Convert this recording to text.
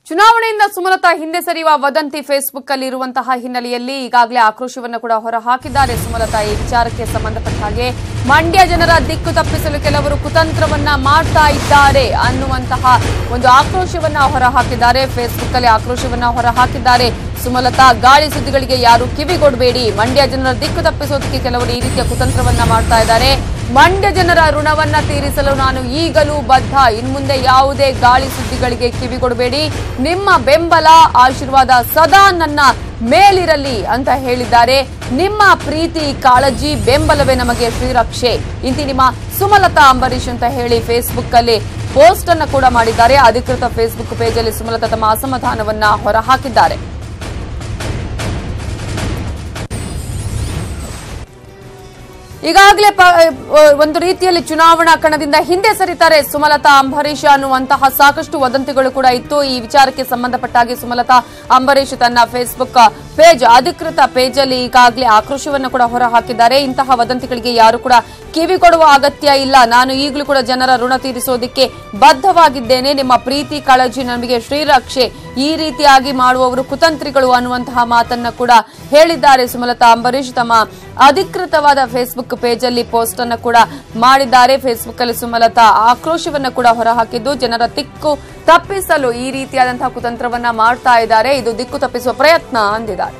ಚುನಾವಣೆಯಿಂದ ಸುಮಲತಾ ಹಿಂದೆ ಸರಿಯುವ ವದಂತಿ ಫೇಸ್ಬುಕ್ ಅಲ್ಲಿ ಇರುವಂತಹ ಹಿನ್ನೆಲೆಯಲ್ಲಿ ಈಗಾಗಲೇ ಆಕ್ರೋಶವನ್ನು ಕೂಡ ಹೊರಹಾಕಿದ್ದಾರೆ ಸುಮಲತಾ. ಈ ವಿಚಾರಕ್ಕೆ ಸಂಬಂಧಪಟ್ಟ ಹಾಗೆ ಮಂಡ್ಯ ಜನರ ದಿಕ್ಕು ತಪ್ಪಿಸಲು ಕೆಲವರು ಕುತಂತ್ರವನ್ನ ಮಾಡ್ತಾ ಇದ್ದಾರೆ ಅನ್ನುವಂತಹ ಒಂದು ಆಕ್ರೋಶವನ್ನ ಹೊರಹಾಕಿದ್ದಾರೆ. ಫೇಸ್ಬುಕ್ ಅಲ್ಲಿ ಆಕ್ರೋಶವನ್ನ ಹೊರಹಾಕಿದ್ದಾರೆ ಸುಮಲತಾ. ಗಾಳಿ ಸುದ್ದಿಗಳಿಗೆ ಯಾರು ಕಿವಿಗೊಡಬೇಡಿ, ಮಂಡ್ಯ ಜನರ ದಿಕ್ಕು ತಪ್ಪಿಸೋದಕ್ಕೆ ಕೆಲವರು ಈ ರೀತಿಯ ಕುತಂತ್ರವನ್ನ ಮಾಡ್ತಾ ಇದ್ದಾರೆ. ಮಂಡ್ಯ ಜನರ ಋಣವನ್ನ ತೀರಿಸಲು ನಾನು ಈಗಲೂ ಬದ್ಧ, ಇನ್ಮುಂದೆ ಯಾವುದೇ ಗಾಳಿ ಸುದ್ದಿಗಳಿಗೆ ಕಿವಿಗೊಡಬೇಡಿ, ನಿಮ್ಮ ಬೆಂಬಲ ಆಶೀರ್ವಾದ ಸದಾ ನನ್ನ ಮೇಲಿರಲಿ ಅಂತ ಹೇಳಿದ್ದಾರೆ. ನಿಮ್ಮ ಪ್ರೀತಿ ಕಾಳಜಿ ಬೆಂಬಲವೇ ನಮಗೆ ಶ್ರೀರಕ್ಷೆ ಇಂತಿ ನಿಮ್ಮ ಸುಮಲತಾ ಅಂಬರೀಶ್ ಅಂತ ಹೇಳಿ ಫೇಸ್ಬುಕ್ ಅಲ್ಲಿ ಪೋಸ್ಟ್ ಅನ್ನು ಕೂಡ ಮಾಡಿದ್ದಾರೆ. ಅಧಿಕೃತ ಫೇಸ್ಬುಕ್ ಪೇಜ್ ಅಲ್ಲಿ ಸುಮಲತಾ ತಮ್ಮ ಅಸಮಾಧಾನವನ್ನ ಹೊರಹಾಕಿದ್ದಾರೆ. ಈಗಾಗಲೇ ಒಂದು ರೀತಿಯಲ್ಲಿ ಚುನಾವಣಾ ಕಣದಿಂದ ಹಿಂದೆ ಸರಿತಾರೆ ಸುಮಲತಾ ಅಂಬರೀಶ್ ಅನ್ನುವಂತಹ ಸಾಕಷ್ಟು ವದಂತಿಗಳು ಕೂಡ ಇತ್ತು. ಈ ವಿಚಾರಕ್ಕೆ ಸಂಬಂಧಪಟ್ಟ ಹಾಗೆ ಸುಮಲತಾ ಅಂಬರೀಶ್ ತನ್ನ ಫೇಸ್ಬುಕ್ ಪೇಜ್ ಅಧಿಕೃತ ಪೇಜ್ ಅಲ್ಲಿ ಈಗಾಗಲೇ ಆಕ್ರೋಶವನ್ನು ಕೂಡ ಹೊರಹಾಕಿದ್ದಾರೆ. ಇಂತಹ ವದಂತಿಗಳಿಗೆ ಯಾರು ಕೂಡ ಕಿವಿ ಕೊಡುವ ಅಗತ್ಯ ಇಲ್ಲ, ನಾನು ಈಗಲೂ ಕೂಡ ಜನರ ಋಣ ತೀರಿಸೋದಕ್ಕೆ ಬದ್ಧವಾಗಿದ್ದೇನೆ, ನಿಮ್ಮ ಪ್ರೀತಿ ಕಾಳಜಿ ನಮಗೆ ಶ್ರೀರಕ್ಷೆ, ಈ ರೀತಿಯಾಗಿ ಮಾಡುವವರು ಕುತಂತ್ರಿಗಳು ಅನ್ನುವಂತಹ ಮಾತನ್ನ ಕೂಡ ಹೇಳಿದ್ದಾರೆ ಸುಮಲತಾ ಅಂಬರೀಶ್. ತಮ್ಮ ಅಧಿಕೃತವಾದ ಫೇಸ್ಬುಕ್ ಪೇಜ್ ಅಲ್ಲಿ ಪೋಸ್ಟ್ ಅನ್ನು ಕೂಡ ಮಾಡಿದ್ದಾರೆ. ಫೇಸ್ಬುಕ್ ಅಲ್ಲಿ ಸುಮಲತಾ ಆಕ್ರೋಶವನ್ನ ಕೂಡ ಹೊರಹಾಕಿದ್ದು ಜನರ ದಿಕ್ಕು ತಪ್ಪಿಸಲು ಈ ರೀತಿಯಾದಂತಹ ಕುತಂತ್ರವನ್ನ ಮಾಡ್ತಾ ಇದ್ದಾರೆ, ಇದು ದಿಕ್ಕು ತಪ್ಪಿಸುವ ಪ್ರಯತ್ನ ಅಂದಿದ್ದಾರೆ.